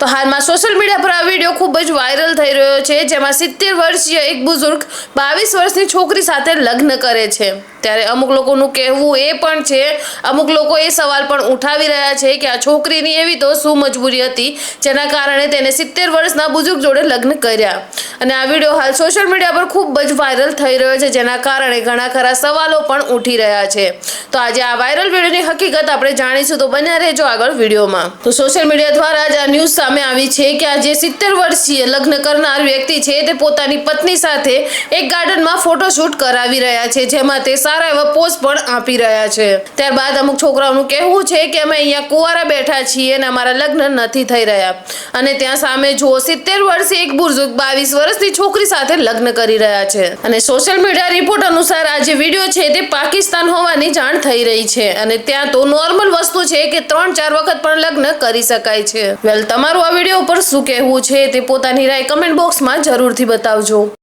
તો હાલમાં social media પર આ વિડીયો ખૂબ જ વાયરલ થઈ રહ્યો છે, જેમાં 70 વર્ષીય એક બુઝુર્ગ 22 વર્ષની છોકરી સાથે લગ્ન કરે છે। ત્યારે અમુક લોકોનું કહેવું એ પણ છે, અમુક લોકો એ સવાલ પણ ઉઠાવી રહ્યા છે કે આ છોકરીની એવી તો શું મજબૂરી હતી જેના કારણે તેને 70 વર્ષના બુઝુર્ગ જોડે લગ્ન કર્યા। અને આ વિડીયો હાલ સોશિયલ મીડિયા પર ખૂબ જ વાયરલ થઈ રહ્યો છે, જેના કારણે ઘણા ખરા સવાલો પણ ઉઠી રહ્યા છે। તો આજે આ વાયરલ વિડીયોની હકીકત આપણે જાણીશું, તો બન્યા રહેજો આગળ વિડીયોમાં। તો સોશિયલ મીડિયા દ્વારા જ આ ન્યૂઝ સામે આવી છે કે આ જે 70 વર્ષીય લગ્ન કરનાર વ્યક્તિ છે તે પોતાની પત્ની સાથે એક ગાર્ડનમાં ફોટોશૂટ કરાવી રહ્યા છે, જેમાં તે સારા એવા પોઝ પણ આપી રહ્યા છે। ત્યારબાદ અમુક છોકરાઓનું કહેવું છે કે અમે અહીંયા કુંવારા બેઠા છીએ અને અમારા લગ્ન નથી થઈ રહ્યા, અને ત્યાં સામે જુઓ 70 વર્ષીય એક બુઝુર્ગ 22 વર્ષની છોકરી સાથે લગ્ન કરી રહ્યા છે। અને સોશિયલ મીડિયા રિપોર્ટ અનુસાર આ જે વિડીયો છે તે પાકિસ્તાન હોવાની જાણ થઈ રહી છે, અને ત્યાં તો નોર્મલ વસ્તુ છે કે 3-4 વખત પણ લગ્ન કરી શકાય છે। વેલ, તમારું આ વિડીયો ઉપર શું કહેવું છે તે પોતાની રાય કમેન્ટ બોક્સમાં જરૂરથી બતાવજો।